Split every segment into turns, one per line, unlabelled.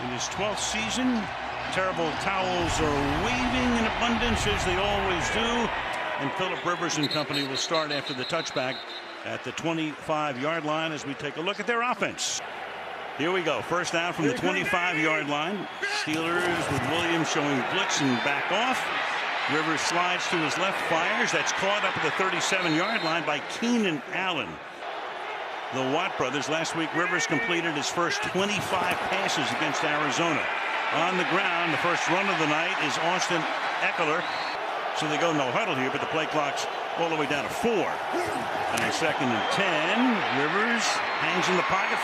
In his 12th season, terrible towels are waving in abundance as they always do. And Philip Rivers and company will start after the touchback at the 25-yard line as we take a look at their offense. Here we go. First down from the 25-yard line. Steelers with Williams showing blitz and back off. Rivers slides to his left, fires. That's caught up at the 37-yard line by Keenan Allen. The Watt brothers. Last week, Rivers completed his first 25 passes against Arizona. On the ground, the first run of the night is Austin Eckler. So they go no huddle here, but the play clock's all the way down to 4. And a 2nd and 10. Rivers hangs in the pocket.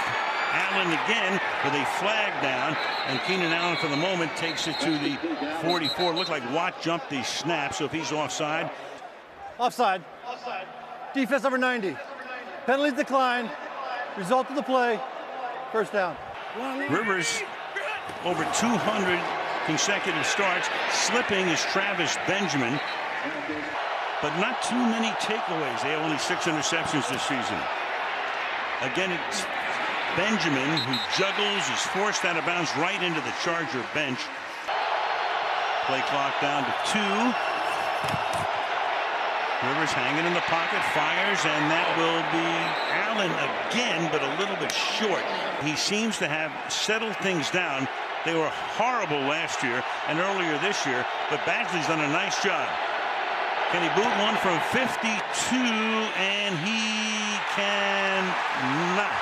Allen again with a flag down, and Keenan Allen for the moment takes it to the 44. Looked like Watt jumped the snap, so if he's offside.
Offside. Defense number 90. Penalties decline. Result of the play. First down.
Rivers over 200 consecutive starts. Slipping is Travis Benjamin, but not too many takeaways. They have only 6 interceptions this season. Again, it's Benjamin who juggles, is forced out of bounds right into the Charger bench. Play clock down to 2. Rivers hanging in the pocket, fires, and that will be Allen again, but a little bit short. He seems to have settled things down. They were horrible last year and earlier this year, but Badgley's done a nice job. Can he boot one from 52? And he cannot.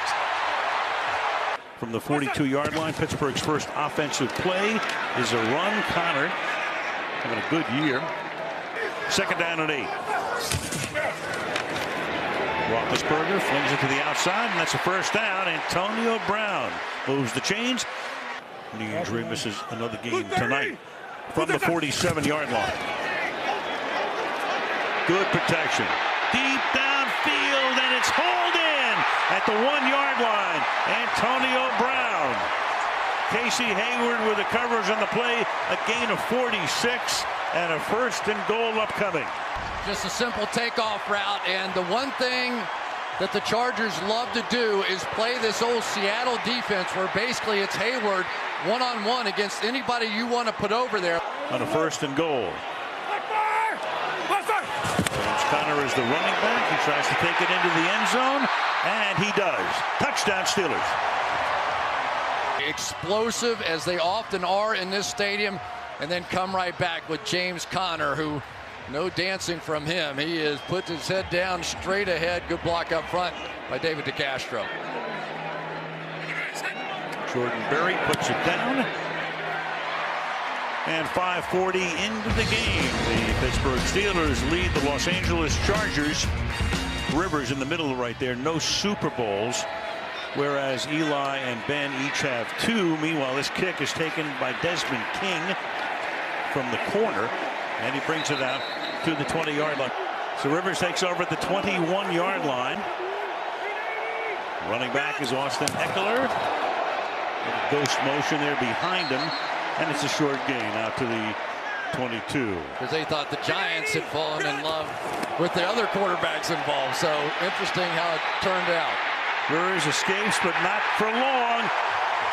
From the 42-yard line, Pittsburgh's first offensive play is a run. Connor having a good year. 2nd down and 8. Roethlisberger flings it to the outside, and that's a first down. Antonio Brown moves the chains. Knee injury, misses another game tonight from the 47-yard line. Good protection. Deep downfield, and it's hauled in at the 1-yard line. Antonio Brown. Casey Hayward with the coverage on the play. A gain of 46 and a 1st and goal upcoming.
Just a simple takeoff route, and the one thing that the Chargers love to do is play this old Seattle defense where basically it's Hayward one-on-one against anybody you want to put over there.
On a 1st and goal. James Conner is the running back. He tries to take it into the end zone, and he does. Touchdown Steelers.
Explosive as they often are in this stadium, and then come right back with James Conner, who no dancing from him. He has put his head down straight ahead. Good block up front by David DeCastro.
Jordan Berry puts it down. And 5:40 into the game. The Pittsburgh Steelers lead the Los Angeles Chargers. Rivers in the middle right there. No Super Bowls. Whereas Eli and Ben each have 2. Meanwhile, this kick is taken by Desmond King from the corner. And he brings it out to the 20-yard line. So Rivers takes over at the 21-yard line. Running back is Austin Eckler. A ghost motion there behind him. And it's a short gain out to the 22.
Because they thought the Giants had fallen in love with the other quarterbacks involved. So interesting how it turned out.
Rivers escapes, but not for long.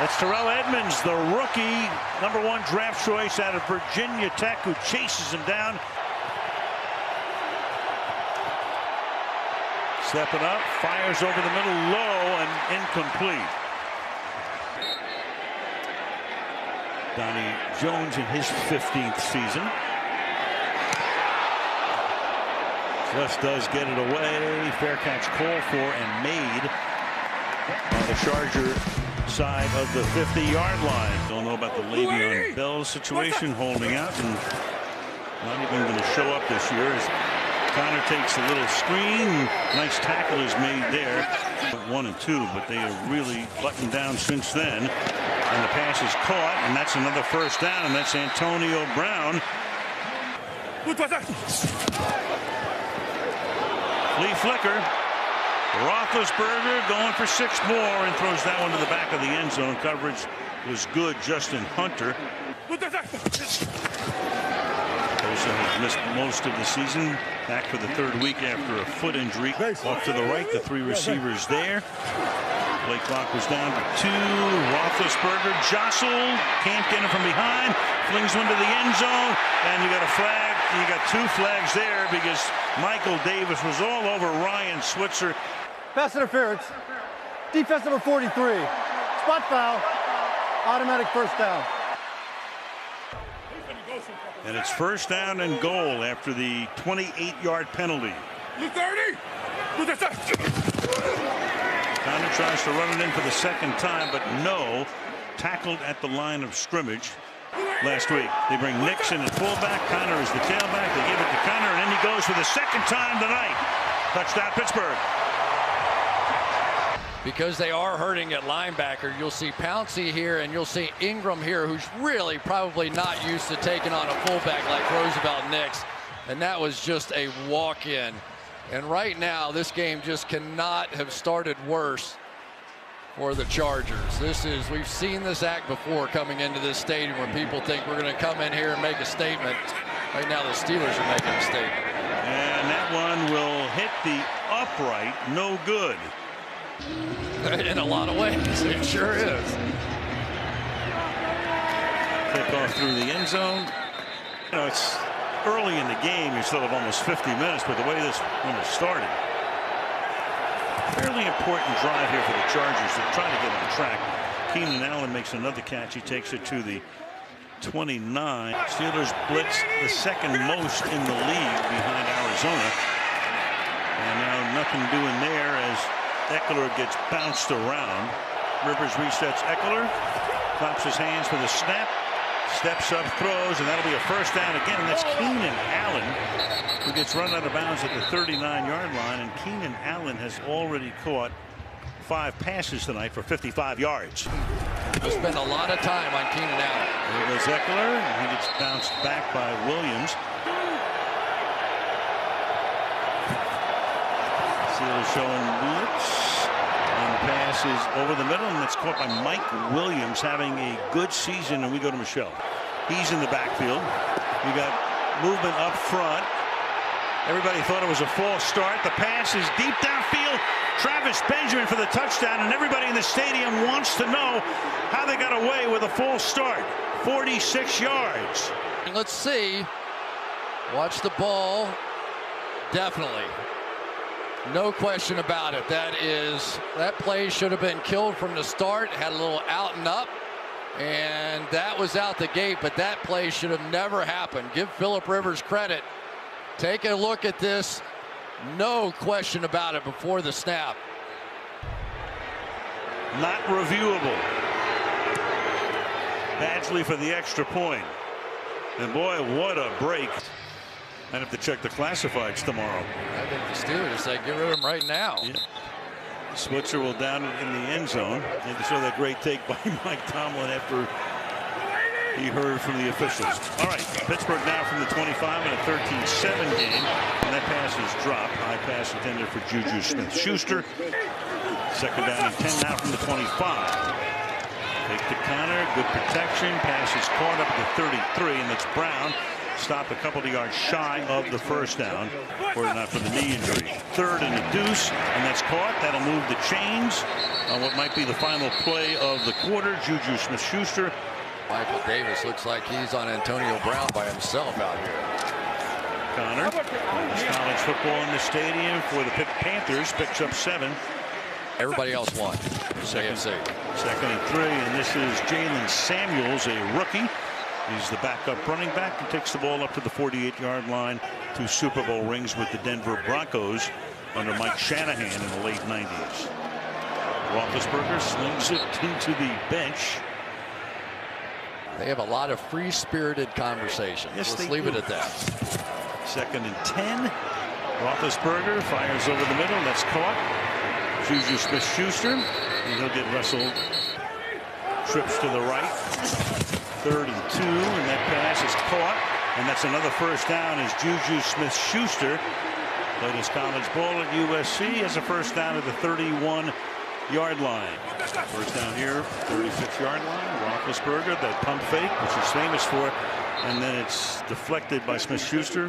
That's Terrell Edmonds, the rookie, #1 draft choice out of Virginia Tech, who chases him down. Stepping up, fires over the middle, low and incomplete. Donnie Jones in his 15th season. Celeste does get it away. Fair catch called for and made on the Charger side of the 50-yard line. Don't know about the Le'Veon Bell situation, holding out and not even going to show up this year as Connor takes a little screen. Nice tackle is made there. 1 and 2, but they are really buttoned down since then. And the pass is caught, and that's another first down, and that's Antonio Brown. Flea flicker. Roethlisberger going for 6 more and throws that one to the back of the end zone. Coverage was good. Justin Hunter. Bosa has missed most of the season. Back for the 3rd week after a foot injury. Off to the right, the 3 receivers there. Play clock was down to 2. Roethlisberger jostled, can't get him from behind, flings one to the end zone, and you got a flag. You got 2 flags there because Michael Davis was all over Ryan Switzer.
Pass interference. Defense number 43. Spot foul. Automatic first down.
And it's first down and goal after the 28-yard penalty. Connor tries to run it in for the second time, but no. Tackled at the line of scrimmage last week. They bring Nixon at fullback. Connor is the tailback. They give it to Connor, and then he goes for the second time tonight. Touchdown, Pittsburgh.
Because they are hurting at linebacker, you'll see Pouncey here, and you'll see Ingram here, who's really probably not used to taking on a fullback like Roosevelt Nix. And that was just a walk-in. And right now, this game just cannot have started worse for the Chargers. We've seen this act before coming into this stadium when people think we're going to come in here and make a statement. Right now, the Steelers are making a statement.
And that one will hit the upright, no good.
In a lot of ways, it sure is.
Kick off through the end zone. You know, it's early in the game. You still have almost 50 minutes, but the way this one has started. Fairly important drive here for the Chargers to try to get on track. Keenan Allen makes another catch. He takes it to the 29. Steelers blitz the second most in the league behind Arizona. And now nothing doing there as Eckler gets bounced around. Rivers resets Eckler, claps his hands for the snap, steps up, throws, and that'll be a first down again. And that's Keenan Allen, who gets run out of bounds at the 39-yard line. And Keenan Allen has already caught 5 passes tonight for 55 yards.
We'll spend a lot of time on Keenan Allen.
There goes Eckler, and he gets bounced back by Williams. Steelers showing blitz, and the pass is over the middle, and it's caught by Mike Williams, having a good season. And we go to Michelle. He's in the backfield. We got movement up front. Everybody thought it was a false start. The pass is deep downfield. Travis Benjamin for the touchdown, and everybody in the stadium wants to know how they got away with a false start. 46 yards.
Let's see. Watch the ball. Definitely. No question about it. That play should have been killed from the start. Had a little out and up, and that was out the gate, but that play should have never happened. Give Phillip Rivers credit. Take a look at this. No question about it before the snap.
Not reviewable. Badgley for the extra point. And boy, what a break. I'd have to check the classifieds tomorrow.
I think the Steelers say get rid of him right now.
Yeah. Switzer will down it in the end zone. And to show that great take by Mike Tomlin after he heard from the officials. All right, Pittsburgh now from the 25 in a 13-7 game. And that pass is dropped. High pass intended for Juju Smith-Schuster. Second down and 10 now from the 25. Take to Connor. Good protection. Pass is caught up at the 33, and that's Brown. Stopped a couple of yards shy of the first down, or not for the knee injury. Third and a deuce, and that's caught. That'll move the chains on what might be the final play of the quarter. Juju Smith-Schuster.
Michael Davis looks like he's on Antonio Brown by himself out here.
Connor, college football in the stadium for the Pitt Panthers, picks up 7.
Everybody else won.
Second and 3, and this is Jalen Samuels, a rookie. He's the backup running back and takes the ball up to the 48-yard line. 2 Super Bowl rings with the Denver Broncos under Mike Shanahan in the late 90s. Roethlisberger slings it into the bench.
They have a lot of free-spirited conversation.
Yes,
let's leave it at that.
Second and 10. Roethlisberger fires over the middle. That's caught. Juju Smith-Schuster, and he'll get Russell. Trips to the right. 3rd and 2, and that pass is caught, and that's another first down as Juju Smith-Schuster played his college ball at USC as a first down at the 31-yard line. First down here, 36-yard line. Roethlisberger, that pump fake, which he's famous for, and then it's deflected by Smith-Schuster.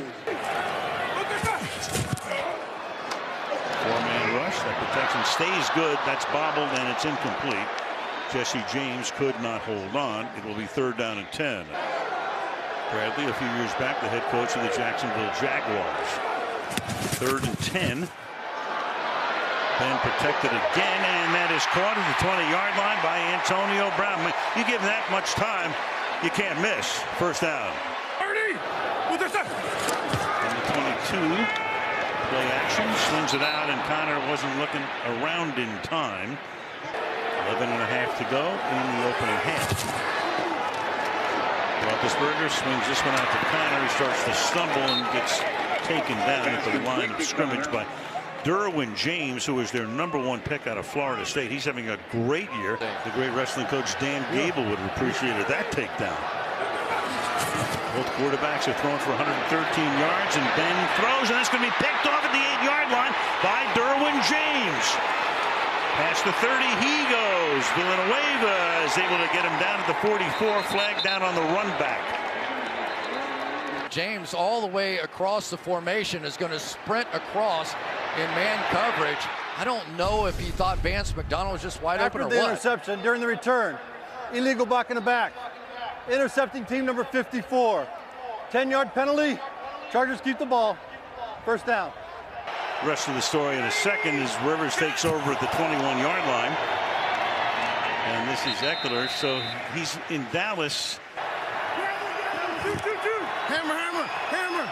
4-man rush. That protection stays good. That's bobbled and it's incomplete. Jesse James could not hold on. It will be 3rd down and 10. Bradley, a few years back, the head coach of the Jacksonville Jaguars. 3rd and 10. Then protected again, and that is caught at the 20-yard line by Antonio Brown. You give him that much time, you can't miss. 1st down. And the 22. Play action, swings it out, and Connor wasn't looking around in time. 11 and a half to go in the opening half. Roethlisberger swings this one out to Connor. He starts to stumble and gets taken down at the line of scrimmage by Derwin James, who is their #1 pick out of Florida State. He's having a great year. The great wrestling coach Dan Gable would have appreciated that takedown. Both quarterbacks have thrown for 113 yards, and Ben throws, and that's going to be picked off at the 8-yard line by Derwin James. Past the 30, he goes. Villanueva is able to get him down at the 44, flag down on the run back.
James all the way across the formation is going to sprint across in man coverage. I don't know if he thought Vance McDonald was just wide open or what.
After the interception, during the return, illegal block in the back. Intercepting team number 54. 10-yard penalty. Chargers keep the ball. 1st down.
Rest of the story in a second as Rivers takes over at the 21-yard line. And this is Eckler, so he's in Dallas.
Hammer.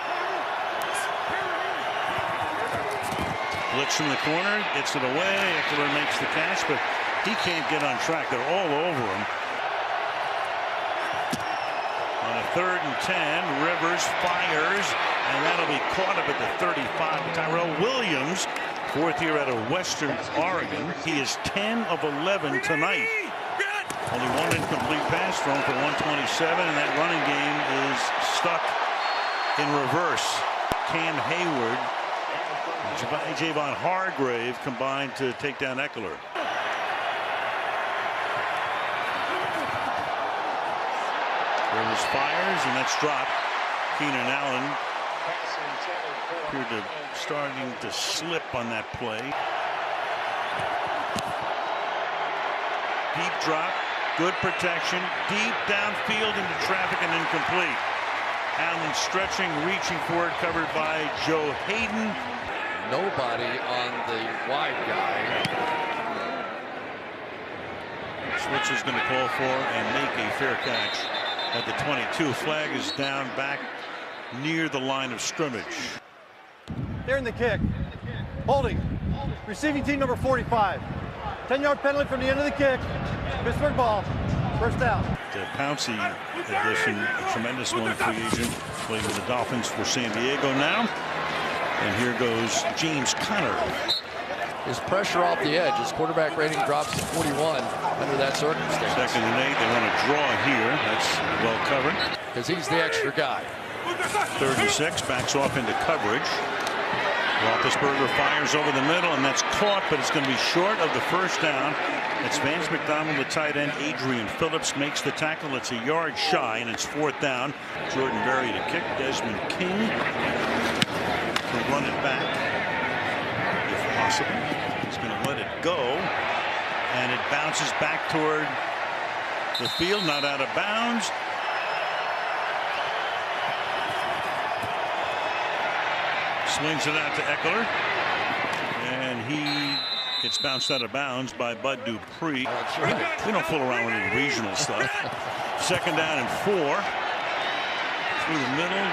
Blitz from the corner, gets it away. Eckler makes the catch, but he can't get on track. They're all over him. On a 3rd and 10, Rivers fires, and that'll be caught up at the 35. Tyrell Williams, 4th year out of Western Oregon. He is 10 of 11 tonight. Only 1 incomplete pass thrown for 127, and that running game is stuck in reverse. Cam Hayward, Javon Hargrave combined to take down Eckler. Rivers fires, and that's dropped. Keenan Allen appeared to starting to slip on that play. Deep drop, good protection, deep downfield into traffic and incomplete. Allen stretching, reaching for it, covered by Joe Hayden.
Nobody on the wide guy.
Switch is going to call for and make a fair catch at the 22. Flag is down back near the line of scrimmage.
They're in the kick. Holding. Receiving team number 45. 10-yard penalty from the end of the kick. Pittsburgh ball. 1st down.
The Pouncey addition, a tremendous one, free agent, playing with the Dolphins for San Diego now. And here goes James Conner.
His pressure off the edge. His quarterback rating drops to 41 under that circumstance.
2nd and 8. They want to draw here. That's well covered.
Because he's the extra guy.
3rd and 6. Backs off into coverage. Roethlisberger fires over the middle, and that's caught, but it's going to be short of the 1st down. It's Vance McDonald, the tight end. Adrian Phillips makes the tackle. It's a yard shy, and it's 4th down. Jordan Berry to kick. Desmond King to run it back, if possible. He's going to let it go, and it bounces back toward the field, not out of bounds. Swings it out to Eckler, and he gets bounced out of bounds by Bud Dupree.
That's right.
We don't fool around with any regional stuff. 2nd down and 4. Through the middle,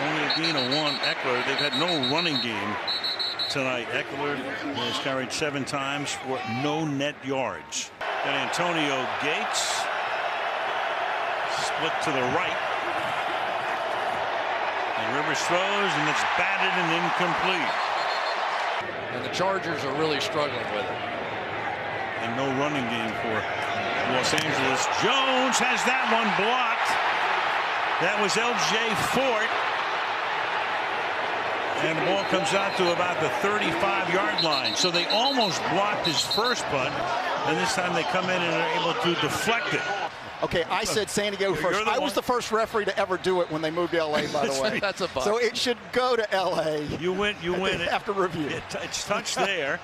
only a gain of 1. Eckler, they've had no running game tonight. Eckler has carried 7 times for no net yards. And Antonio Gates split to the right. And Rivers throws, and it's batted and incomplete.
And the Chargers are really struggling with it.
And no running game for Los Angeles. Jones has that one blocked. That was L.J. Fort. And the ball comes out to about the 35-yard line. So they almost blocked his first punt, and this time they come in and are able to deflect it.
Okay, I said San Diego first. I was the first referee to ever do it when they moved to L.A., by the way.
That's a bug.
So it should go to L.A.
You win it.
After review.
It's touched there.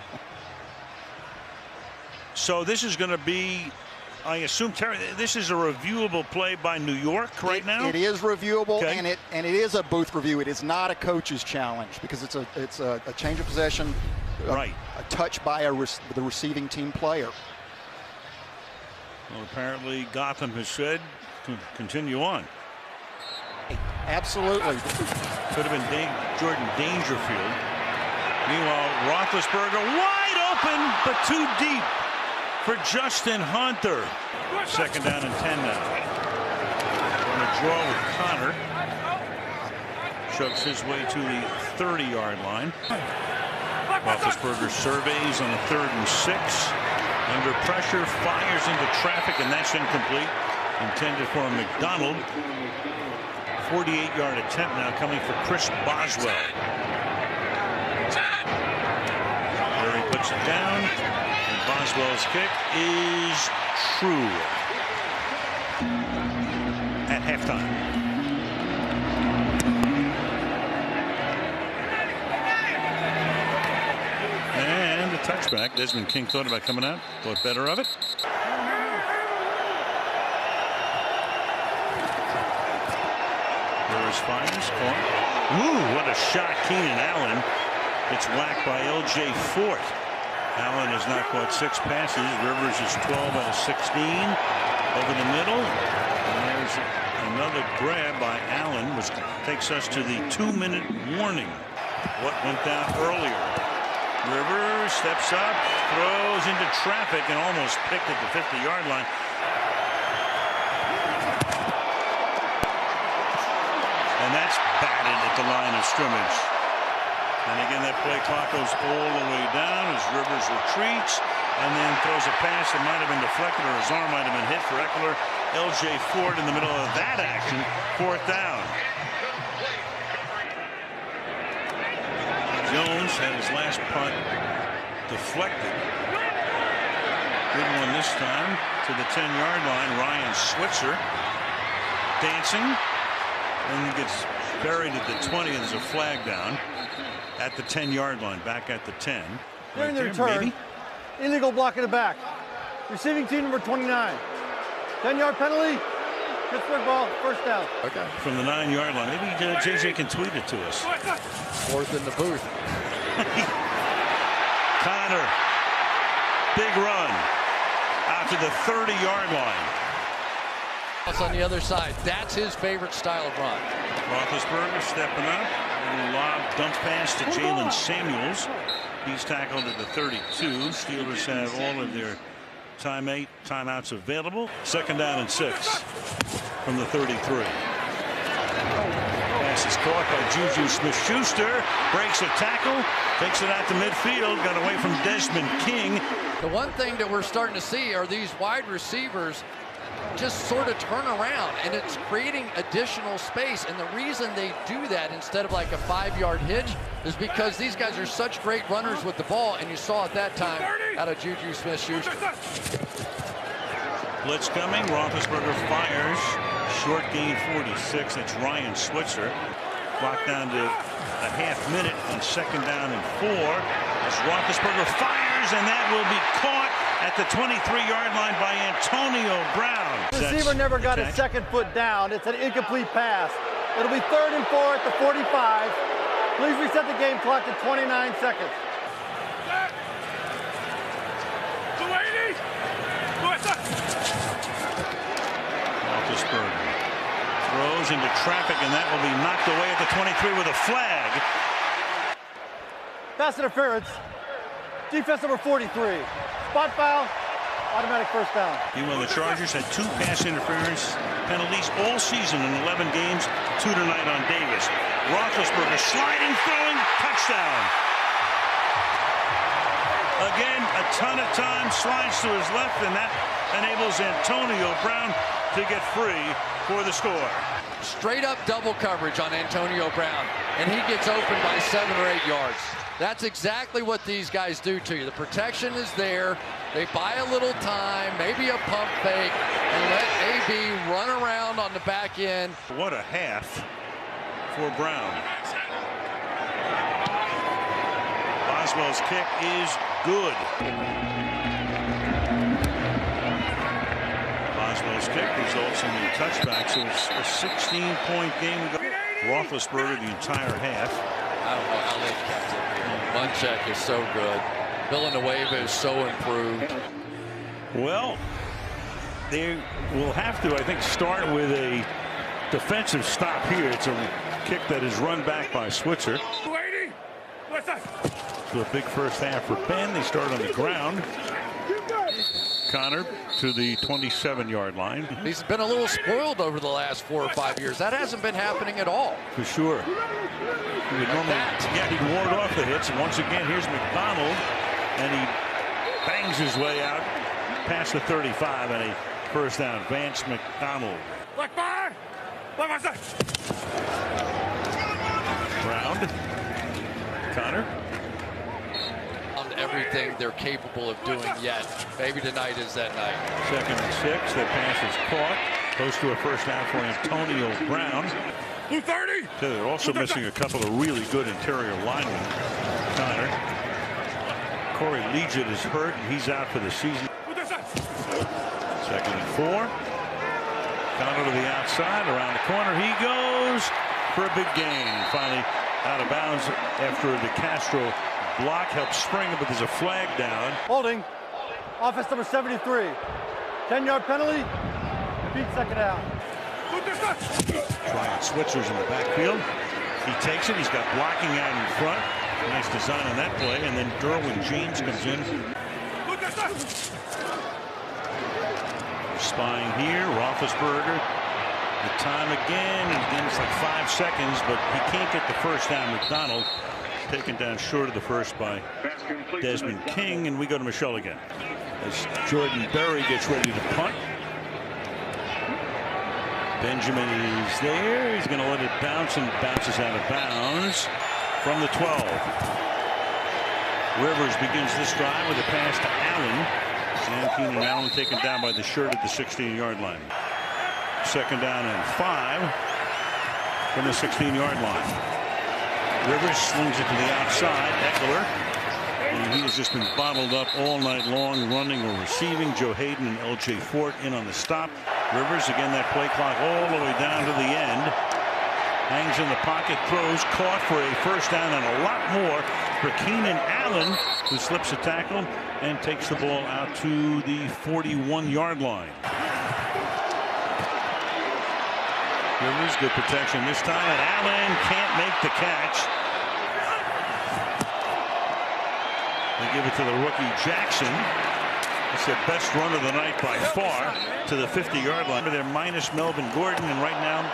So this is going to be, I assume, Terry, this is a reviewable play by New York right now?
It is reviewable,
okay.
and it is a booth review. It is not a coach's challenge because it's a change of possession,
right.
a touch by the receiving team player.
Well, apparently Gotham has said continue on.
Absolutely.
Could have been Jordan Dangerfield. Meanwhile, Roethlisberger wide open, but too deep for Justin Hunter. 2nd down and 10 now. On a draw with Connor. Chugs his way to the 30-yard line. Roethlisberger surveys on a 3rd and 6. Under pressure, fires into traffic, and that's incomplete. Intended for McDonald. 48-yard attempt now coming for Chris Boswell. There he puts it down. And Boswell's kick is true at halftime. And a touchback. Desmond King thought about coming out. Thought better of it. Fires caught. Ooh, what a shot. Keenan Allen. It's whacked by L.J. Fort. Allen has now caught 6 passes. Rivers is 12 out of 16. Over the middle. And there's another grab by Allen, which takes us to the 2-minute warning. What went down earlier? Rivers steps up, throws into traffic, and almost picked at the 50-yard line. And that's batted at the line of scrimmage. And again, that play clock goes all the way down as Rivers retreats and then throws a pass that might have been deflected or his arm might have been hit for Eckler. L.J. Ford in the middle of that action. 4th down. Jones had his last punt deflected. Good one this time to the 10-yard line. Ryan Switzer dancing. And he gets buried at the 20, and there's a flag down at the 10-yard line, back at the 10.
During the return, illegal block in the back. Receiving team number 29. 10-yard penalty. Pittsburgh ball, 1st down.
Okay.
From the 9-yard line. Maybe JJ can tweet it to us.
4th in the booth.
Connor. Big run out to the 30-yard line.
On the other side, that's his favorite style of run.
Roethlisberger stepping up. A lob dump pass to Jalen Samuels. He's tackled at the 32. Steelers have all of their timeouts available. 2nd down and 6 from the 33. Pass is caught by Juju Smith-Schuster. Breaks a tackle. Takes it out to midfield. Got away from Desmond King.
The one thing that we're starting to see are these wide receivers just sort of turn around, and it's creating additional space. And the reason they do that instead of like a 5-yard hitch is because these guys are such great runners with the ball, and you saw at that time out of Juju Smith-Schuster.
Blitz coming. Roethlisberger fires. Short gain 46. That's Ryan Switzer. Clock down to a half minute on 2nd down and 4. As Roethlisberger fires, and that will be caught at the 23-yard line by Antonio Brown.
The receiver never got his 2nd foot down. It's an incomplete pass. It'll be 3rd and 4 at the 45. Please reset the game clock to 29 seconds.
Roethlisberger throws into traffic, and that will be knocked away at the 23 with a flag.
Pass interference. Defense number 43. Spot foul. Automatic 1st down.
Meanwhile, the Chargers had 2 pass interference penalties all season in 11 games, 2 tonight on Davis. Roethlisberger sliding, throwing, touchdown. Again, a ton of time, slides to his left, and that enables Antonio Brown to get free for the score.
Straight up double coverage on Antonio Brown, and he gets open by 7 or 8 yards. That's exactly what these guys do to you. The protection is there. They buy a little time, maybe a pump fake, and let AB run around on the back end.
What a half for Brown. Boswell's kick is good. This kick results in the touchback, so it's a 16-point game. Roethlisberger the entire half.
I don't know how they kept it here. Munchak is so good. Villanueva is so improved.
Well, they will have to, I think, start with a defensive stop here. It's a kick that is run back by Switzer. So a big first half for Ben. They start on the ground. Connor to the 27-yard line.
He's been a little spoiled over the last 4 or 5 years. That hasn't been happening at all.
For sure. He would normally, he'd ward off the hits. And once again, here's McDonald. And he bangs his way out past the 35 and a first down. Vance McDonald. Round. Connor.
Everything they're capable of doing yet. Maybe tonight is that night.
2nd and 6. The pass is caught. Close to a first down for Antonio Brown. 30. They're also missing a couple of really good interior linemen. Connor. Corey Leggett is hurt and he's out for the season. 2nd and 4. Connor to the outside. Around the corner he goes for a big gain. Finally out of bounds after the Castro block helps spring, but there's a flag down.
Holding. Offense number 73. 10-yard penalty. Repeat second down.
Trying Switzer's in the backfield. He takes it. He's got blocking out in front. Nice design on that play. And then Derwin James comes in. Spying here. Roethlisberger. The time again. And again, it's like 5 seconds, but he can't get the first down. McDonald taken down short of the first by Desmond King, and we go to Michelle again as Jordan Berry gets ready to punt. Benjamin is there. He's going to let it bounce and bounces out of bounds from the 12. Rivers begins this drive with a pass to Allen. And Keenan Allen taken down by the shirt at the 16-yard line. 2nd down and 5 from the 16-yard line. Rivers slings it to the outside. Eckler. And he has just been bottled up all night long, running or receiving. Joe Hayden and L.J. Fort in on the stop. Rivers, again, that play clock all the way down to the end. Hangs in the pocket, throws, caught for a first down and a lot more for Keenan Allen, who slips a tackle and takes the ball out to the 41-yard line. Rivers, good protection this time, and Allen can't make the catch. They give it to the rookie Jackson. It's the best run of the night by far to the 50-yard line. They're minus Melvin Gordon, and right now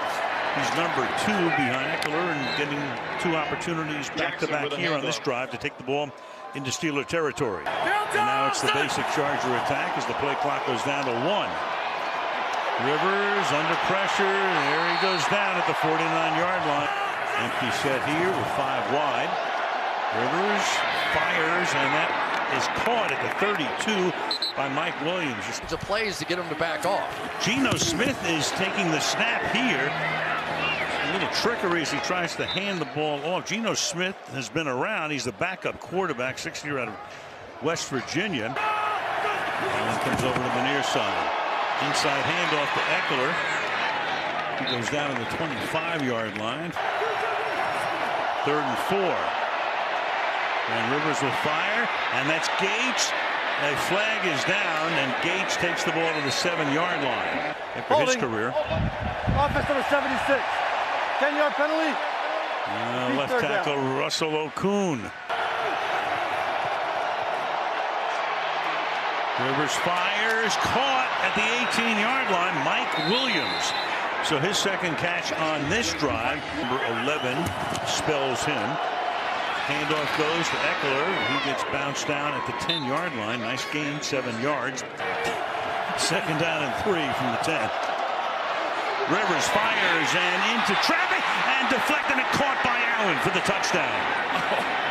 he's number 2 behind Eckler and getting 2 opportunities back-to-back here on this drive to take the ball into Steeler territory. And now it's the basic Charger attack as the play clock goes down to 1. Rivers under pressure. There he goes down at the 49-yard line. Empty set here with 5 wide. Rivers fires, and that is caught at the 32 by Mike Williams.
It's a plays to get him to back off.
Geno Smith is taking the snap here. A little trickery as he tries to hand the ball off. Geno Smith has been around. He's the backup quarterback, 6th-year out of West Virginia. Allen comes over to the near side. Inside handoff to Eckler. He goes down to the 25-yard line. 3rd and 4. And Rivers will fire, and that's Gates. A flag is down, and Gates takes the ball to the 7-yard line after his career.
Offense number 76. 10-yard penalty.
Left tackle Russell Okun. Rivers fires, caught at the 18-yard line. Mike Williams. So his second catch on this drive. Number 11 spells him. Handoff goes to Eckler. He gets bounced down at the 10-yard line. Nice gain, 7 yards. 2nd down and 3 from the 10. Rivers fires and into traffic and deflected and caught by Allen for the touchdown.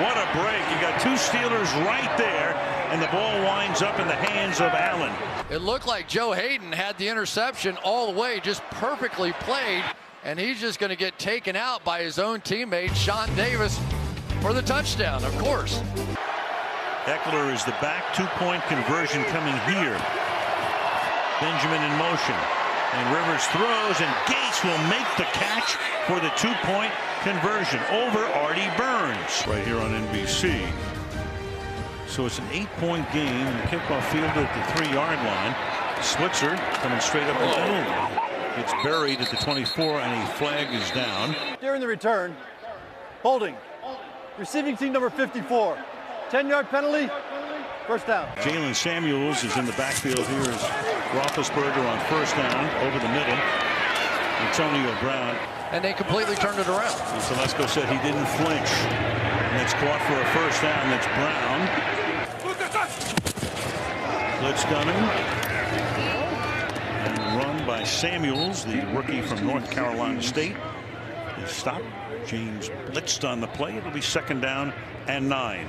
What a break. You got 2 Steelers right there, and the ball winds up in the hands of Allen.
It looked like Joe Hayden had the interception all the way, just perfectly played, and he's just going to get taken out by his own teammate, Sean Davis, for the touchdown, of course.
Eckler is the back. 2-point conversion coming here. Benjamin in motion. And Rivers throws, and Gates will make the catch for the 2-point conversion over Artie Burns right here on NBC. So it's an 8-point game. Kickoff fielded at the 3-yard line. Switzer coming straight up the middle. It's buried at the 24, and a flag is down.
During the return, holding. Receiving team number 54. 10-yard penalty. First down.
Jalen Samuels is in the backfield here as Roethlisberger on first down over the middle. Antonio Brown.
And they completely turned it around.
And Telesco said he didn't flinch. And it's caught for a first down. That's Brown. Blitz coming. And run by Samuels, the rookie from North Carolina State. He stopped. James blitzed on the play. It'll be 2nd down and 9.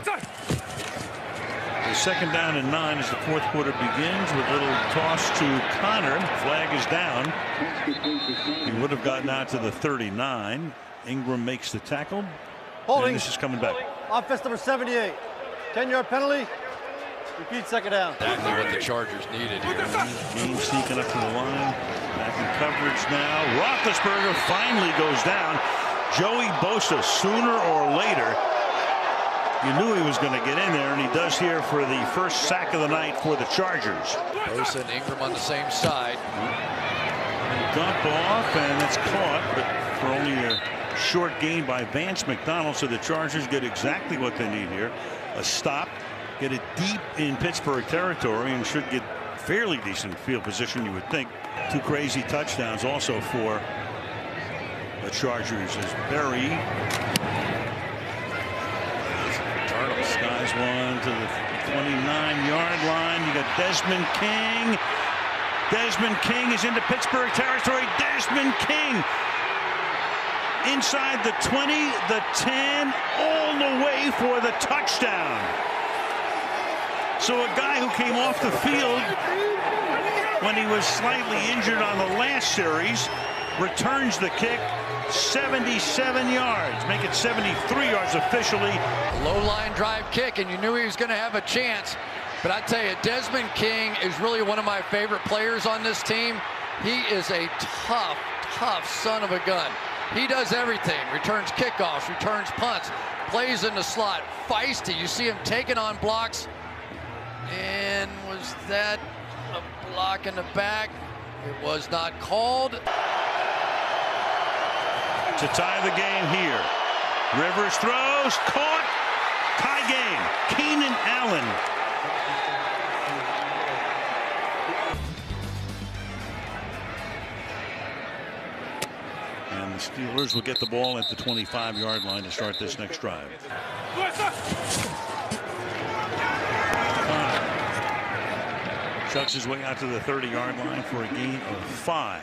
The 2nd down and 9 as the 4th quarter begins with a little toss to Connor. Flag is down. He would have gotten out to the 39. Ingram makes the tackle.
Holding.
And this is coming back.
Offense number 78. 10-yard penalty. Repeat 2nd down.
Exactly what the Chargers needed here.
Game sneaking up to the line. Back in coverage now. Roethlisberger finally goes down. Joey Bosa, sooner or later, you knew he was going to get in there, and he does here for the first sack of the night for the Chargers.
Bosa and Ingram on the same side.
Dump off, and it's caught, but for only a short gain by Vance McDonald, so the Chargers get exactly what they need here. A stop, get it deep in Pittsburgh territory, and should get fairly decent field position, you would think. 2 crazy touchdowns also for the Chargers as Berry skies one to the 29-yard line. You got Desmond King. Desmond King is into Pittsburgh territory. Desmond King inside the 20, the 10, all the way for the touchdown. So a guy who came off the field when he was slightly injured on the last series returns the kick. 77 yards, make it 73 yards officially.
Low line drive kick, and you knew he was going to have a chance. But I tell you, Desmond King is really one of my favorite players on this team. He is a tough son of a gun. He does everything. Returns kickoffs, returns punts, plays in the slot, feisty. You see him taking on blocks. And was that a block in the back? It was not called.
To tie the game here. Rivers throws, caught, tie game. Keenan Allen. And the Steelers will get the ball at the 25-yard line to start this next drive. Chucks his way out to the 30-yard line for a gain of 5.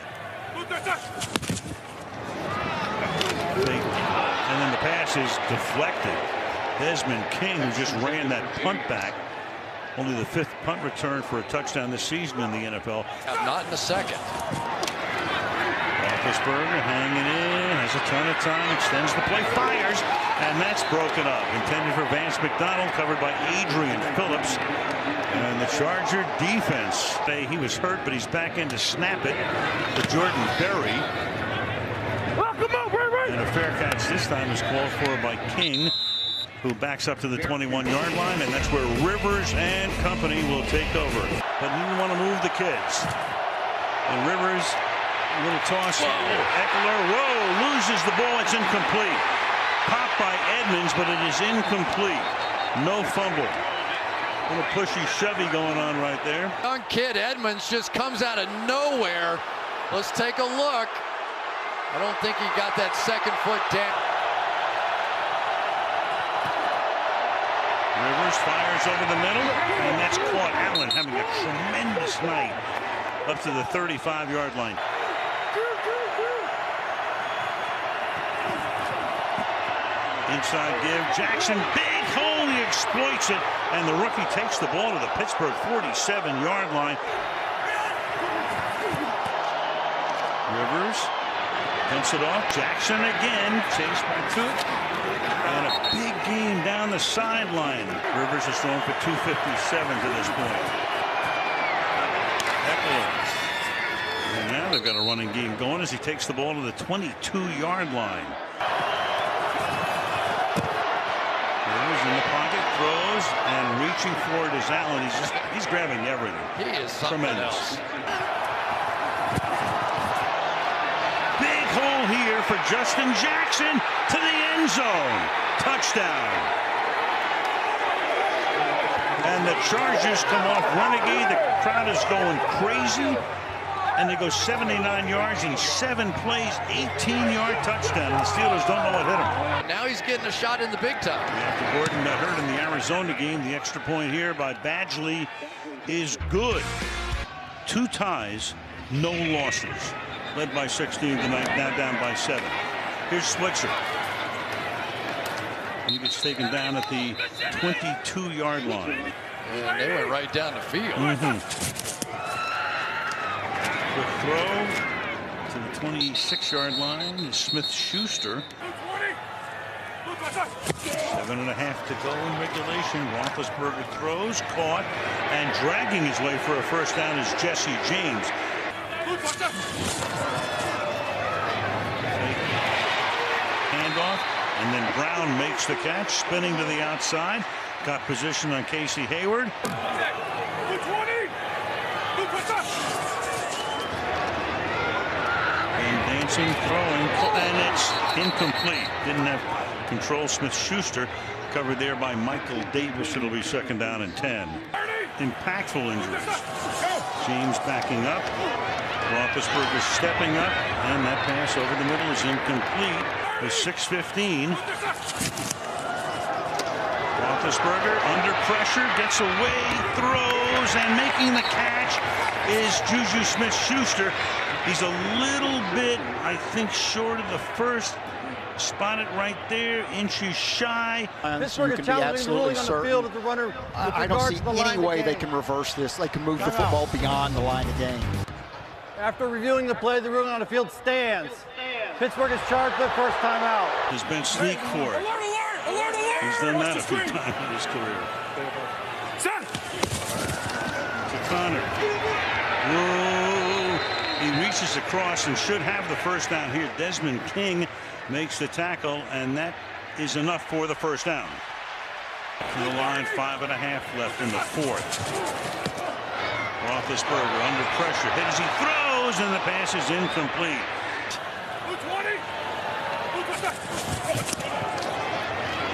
And then the pass is deflected. Desmond King, who just ran that punt back, only the 5th punt return for a touchdown this season in the NFL.
Not in the 2nd.
Roethlisberger hanging in, has a ton of time, extends the play, fires, and that's broken up. Intended for Vance McDonald, covered by Adrian Phillips. And the Charger defense, he was hurt, but he's back in to snap it to Jordan Berry. And a fair catch this time is called for by King, who backs up to the 21-yard line, and that's where Rivers and company will take over. But didn't want to move the kids. And Rivers, a little toss. Eckler, loses the ball. It's incomplete. Popped by Edmonds, but it is incomplete. No fumble. A little pushy shovey going on right there.
Young kid Edmonds just comes out of nowhere. Let's take a look. I don't think he got that 2nd foot down.
Rivers fires over the middle, and that's caught. Allen having a tremendous night up to the 35-yard line. Inside give, Jackson, big hole, he exploits it, and the rookie takes the ball to the Pittsburgh 47-yard line. Rivers dumps it off. Jackson again, chased by 2. And a big gain down the sideline. Rivers has thrown for 257 to this point. Eckler. And they've got a running game going as he takes the ball to the 22-yard line. Rivers in the pocket, throws, and reaching for it is Allen. He's grabbing everything.
He is something else.
Big hole here for Justin Jackson to the end zone. Touchdown. And the Chargers come off Renegade. The crowd is going crazy. And they go 79 yards in 7 plays, 18-yard touchdown. And the Steelers don't know what hit him.
Now he's getting a shot in the big time.
After Gordon got hurt in the Arizona game, the extra point here by Badgley is good. 2 ties, no losses. Led by 16 tonight, now down by 7. Here's Switzer. He gets taken down at the 22-yard line.
And they went right down the field.
Quick throw to the 26-yard line. Smith-Schuster. 7.5 to go in regulation. Roethlisberger throws, caught, and dragging his way for a first down is Jesse James. Handoff, and then Brown makes the catch, spinning to the outside. Got position on Casey Hayward. And dancing, throwing, and it's incomplete. Didn't have control. Smith-Schuster covered there by Michael Davis. It'll be 2nd down and 10. Impactful injuries. James backing up. Roethlisberger stepping up, and that pass over the middle is incomplete. With 6:15. Roethlisberger under pressure, gets away, throws, and making the catch is Juju Smith-Schuster. He's a little bit, I think, short of the first. Spotted right there, inches shy.
Pittsburgh is challenging the ruling on the field at the runner.
I don't see any way they can reverse this. They can move the football beyond the line of game.
After reviewing the play, the ruling on the field stands. Pittsburgh is charged for the first time out.
Has been sneak for it. He's done that a few times in his career. To Connor. Whoa. He reaches across and should have the first down here. Desmond King makes the tackle, and that is enough for the first down. To the line, 5.5 left in the 4th. Roethlisberger under pressure, hit as he throws, and the pass is incomplete.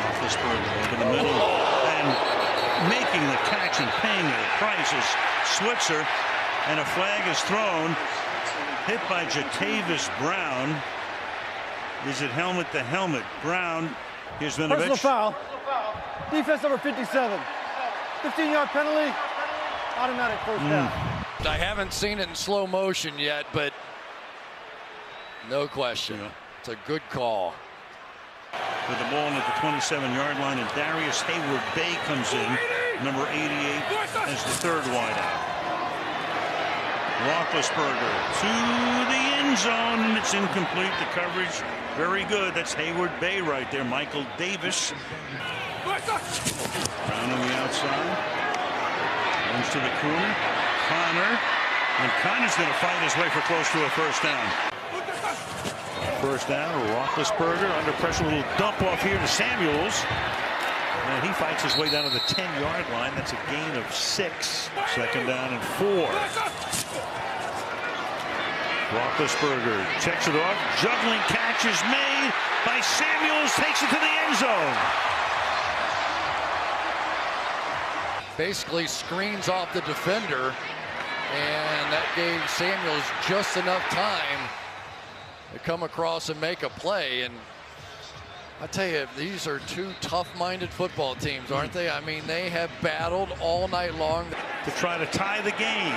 Roethlisberger over the middle, and making the catch and paying the price is Switzer, and a flag is thrown. Hit by Jatavis Brown. Is it helmet to helmet? Brown. Here's Vinovich.
Personal foul. Defense number 57. 15-yard penalty. Automatic first down.
I haven't seen it in slow motion yet, but no question. It's a good call.
With the ball at the 27-yard line, and Darius Hayward-Bay comes in, number 88, as the 3rd wideout. Roethlisberger to the end zone, and it's incomplete. The coverage very good. That's Hayward-Bay right there. Michael Davis. Brown on the outside. Runs to the corner. Connor. And Connor's going to fight his way for close to a first down. First down, Roethlisberger under pressure. A little dump off here to Samuels. And he fights his way down to the 10-yard line. That's a gain of 6. 2nd down and 4. Roethlisberger checks it off. Juggling catch is made by Samuels. Takes it to the end zone.
Basically screens off the defender, and that gave Samuels just enough time to come across and make a play. And I tell you, these are 2 tough-minded football teams, aren't they? I mean, they have battled all night long
to try to tie the game,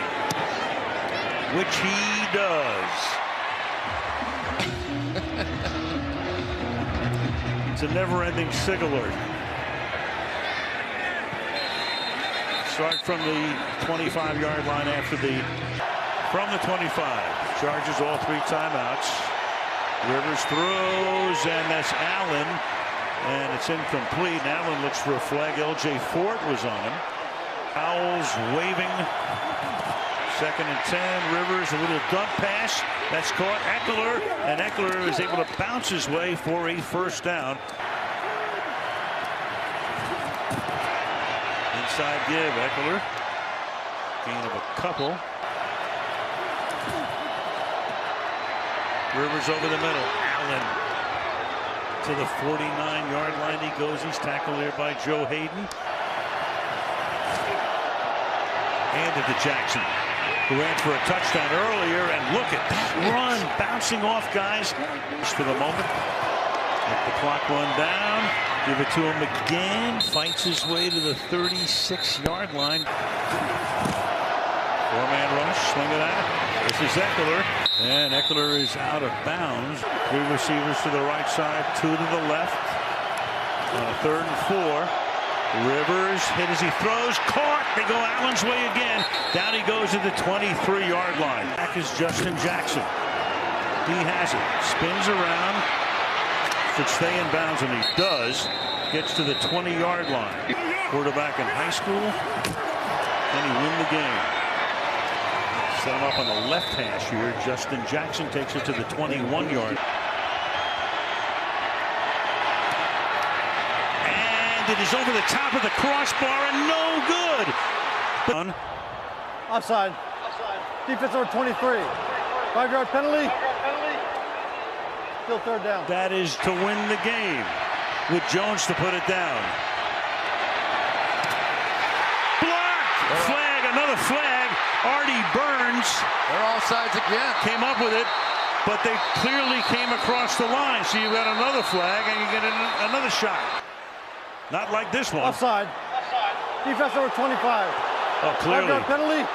which he does. It's a never-ending sig alert. Start from the 25-yard line from the 25. Chargers all 3 timeouts. Rivers throws, and that's Allen, and it's incomplete. Allen looks for a flag. L.J. Fort was on him. Owls waving. 2nd and 10. Rivers, a little dump pass. That's caught. Eckler, and Eckler is able to bounce his way for a first down. Inside give, Eckler. Gain of a couple. Rivers over the middle. Allen to the 49-yard line he goes. He's tackled there by Joe Hayden. Handed to Jackson, who ran for a touchdown earlier, and look at that run, bouncing off guys. Just for the moment, let the clock run down, give it to him again, fights his way to the 36-yard line. Four-man rush, swing it out. This is Eckler, and Eckler is out of bounds. 3 receivers to the right side, 2 to the left. On a 3rd and 4. Rivers hit as he throws, caught. They go Allen's way again. Down he goes to the 23-yard line. Back is Justin Jackson. He has it. Spins around. Should stay in bounds, and he does. Gets to the 20-yard line. Quarterback in high school. Can he win the game? Set him up on the left hash here. Justin Jackson takes it to the 21-yard. It is over the top of the crossbar and no good.
Offside. Defense over 23. 5-yard penalty. Still 3rd down.
That is to win the game, with Jones to put it down. Blocked. Flag, another flag. Artie Burns.
They're offsides again.
Came up with it, but they clearly came across the line. So you got another flag and you get another shot. Not like this one.
Offside. Defense over 25.
Oh, clearly.
5-yard penalty.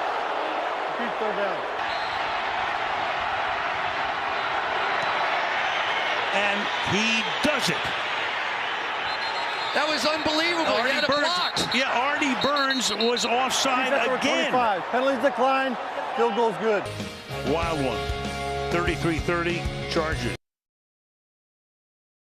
Keep 3rd down.
And he does it.
That was unbelievable. He had it blocked.
Yeah, Artie Burns was offside
Defense
again.
over 25. Penalties decline. Field goal's good.
Wild one. 33-30 Chargers.